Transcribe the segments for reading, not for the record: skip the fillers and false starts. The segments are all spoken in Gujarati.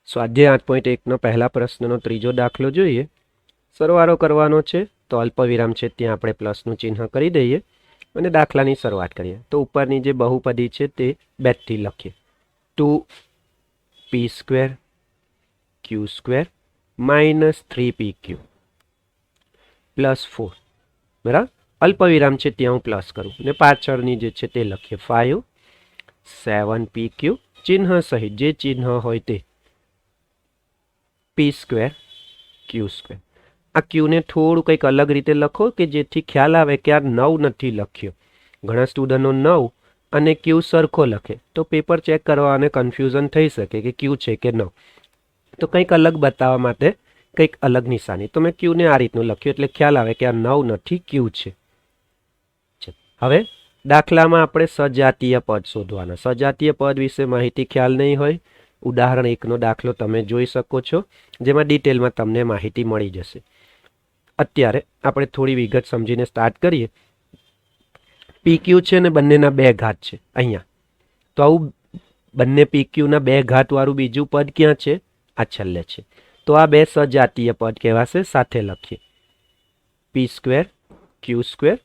સ્વાધ્યાય 8.1નો પહેલા પ્રશ્નનો ત્રીજો દાખલો જોઈએ. સરવાળો કરવાનો છે તો અલ્પવિરામ છે ત્યાં આપણે પ્લસનું ચિહ્ન કરી દઈએ અને દાખલાની શરૂઆત કરીએ. તો ઉપરની જે બહુપદી છે તે બેથી લખીએ. 2p² q² -3pq +4 બરાબર. અલ્પવિરામ છે ત્યાં હું પ્લસ કરું અને પાછળની જે છે તે લખીએ 5 7pq ચિહ્ન સહિત જે ચિહ્ન હોય તે p² q². આ ક્યુને થોડું કંઈક અલગ રીતે લખો કે જેથી ખ્યાલ આવે કે આ 9 નથી લખ્યો. ઘણા સ્ટુડન્ટો 9 અને ક્યુ સરખો લખે તો પેપર ચેક કરવા અને કન્ફ્યુઝન થઈ શકે કે ક્યુ છે કે 9. તો કંઈક અલગ બતાવવા માટે કંઈક અલગ નિશાની. તો મેં ક્યુને આ રીતનું લખ્યું એટલે ખ્યાલ આવે કે આ 9 નથી ક્યુ છે. હવે દાખલામાં આપણે સજાતીય પદ શોધવાના. સજાતીય પદ વિશે માહિતી ખ્યાલ નહીં હોય, ઉદાહરણ 1નો દાખલો તમે જોઈ શકો છો જેમાં ડિટેલમાં તમને માહિતી મળી જશે. અત્યારે આપણે થોડી વિગત સમજીને સ્ટાર્ટ કરીએ. પીક્યુ છે ને બંનેના 2 ઘાત છે અહીંયા. તો આવું બંને પીક્યુના 2 ઘાતવાળું બીજું પદ ક્યાં છે? આ છેલ્લે છે. તો આ 2 સજાતીય પદ કહેવાશે. સાથે લખીએ p² q²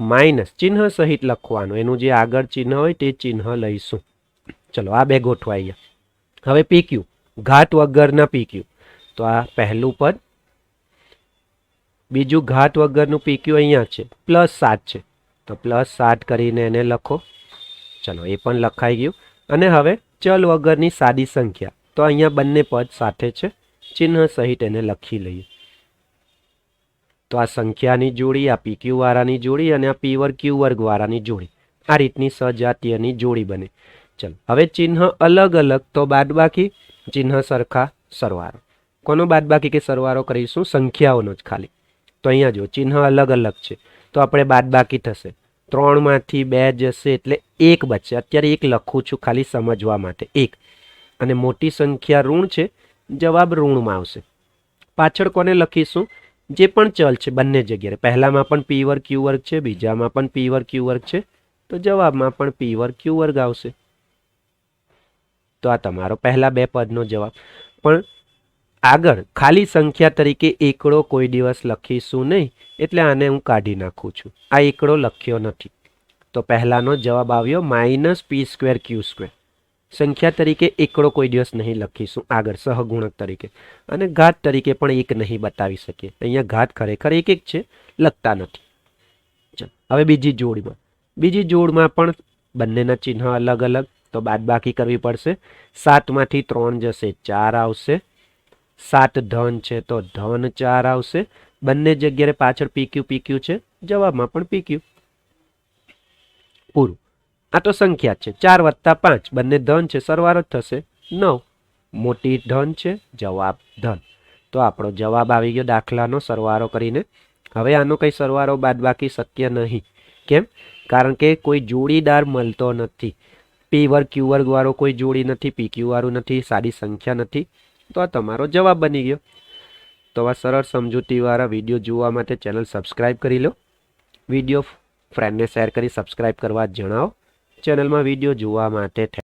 માઇનસ ચિહ્ન સહિત લખવાનું. એનું જે આગળ ચિહ્ન હોય તે ચિહ્ન લઈશું. ચલો આ 2 ગોઠવાઈ ગયા. હવે પીક્યુ ઘાત વગરના પીક્યુ. તો આ પહેલું પદ, બીજું ઘાત વગરનું પીક્યુ અહીંયા છે +7 છે તો +7 કરીને એને લખો. ચલો એ પણ લખાઈ ગયું. અને હવે ચલ વગરની સાદી સંખ્યા. તો અહીંયા બંને પદ સાથે છે, ચિહ્ન સહિત એને લખી લઈએ. તો આ સંખ્યાની જોડી, આ પીક્યુ વાળાની જોડી અને આ p² q² વાળાની જોડી, આ રીતની સજાતીયની જોડી બને. ચલો હવે ચિહ્ન અલગ અલગ તો બાદબાકી, ચિહ્ન સરખા સરવાળો. કોનો બાદબાકી કે સરવાળો કરીશું? સંખ્યાઓનો જ ખાલી. તો અહીંયા જો ચિહ્ન અલગ અલગ છે તો આપણે બાદબાકી થશે. 3માંથી 2 જશે એટલે 1 બચશે. અત્યારે 1 લખું છું ખાલી સમજવા માટે, 1. અને મોટી સંખ્યા ઋણ છે, જવાબ ઋણમાં આવશે. પાછળ કોને લખીશું? જે પણ ચલ છે બંને જગ્યાએ. પહેલામાં પણ p² q² છે, બીજામાં પણ p² q² છે, તો જવાબમાં પણ p² q² આવશે. તો આ તમારો પહેલા 2 પદનો જવાબ. પણ આગળ ખાલી સંખ્યા તરીકે એકડો કોઈ દિવસ લખીશું નહીં, એટલે આને હું કાઢી નાખું છું. આ એકડો લખ્યો નથી. તો પહેલાનો જવાબ આવ્યો -p² q². સંખ્યા તરીકે એકડો કોઈ દિવસ નહીં લખીશું આગળ સહગુણક તરીકે. અને ઘાત તરીકે પણ 1 નહીં બતાવી શકીએ. અહીંયા ઘાત ખરેખર 1 છે, લખતા નથી. ચાલો હવે બીજી જોડમાં. બીજી જોડમાં પણ બંનેના ચિહ્ન અલગ અલગ તો બાદબાકી કરવી પડશે. 7માંથી 3 જશે 4 આવશે. 7 ધન છે તો ધન 4 આવશે. બંને જગ્યાએ પાછળ pq છે, જવાબમાં પણ pq. પૂરું. આ તો સંખ્યા છે. 4 + 5 બંને ધન છે, સરવાળો જ થશે 9. મોટી ધન છે, જવાબ ધન. તો આપણો જવાબ આવી ગયો દાખલાનો સરવાળો કરીને. હવે આનો કંઈ સરવાળો બાદબાકી શક્ય નહીં. કેમ? કારણ કે કોઈ જોડીદાર મળતો નથી. p² q² વાળો કોઈ જોડી નથી, pq વાળું નથી, સાદી સંખ્યા નથી. તો આ તમારો જવાબ બની ગયો. તો આ સરળ સમજૂતીવાળા વિડીયો જોવા માટે ચેનલ સબસ્ક્રાઈબ કરી લો. વિડીયો ફ્રેન્ડને શેર કરી સબસ્ક્રાઈબ કરવા જણાવો. ચેનલમાં વિડીયો જોવા માટે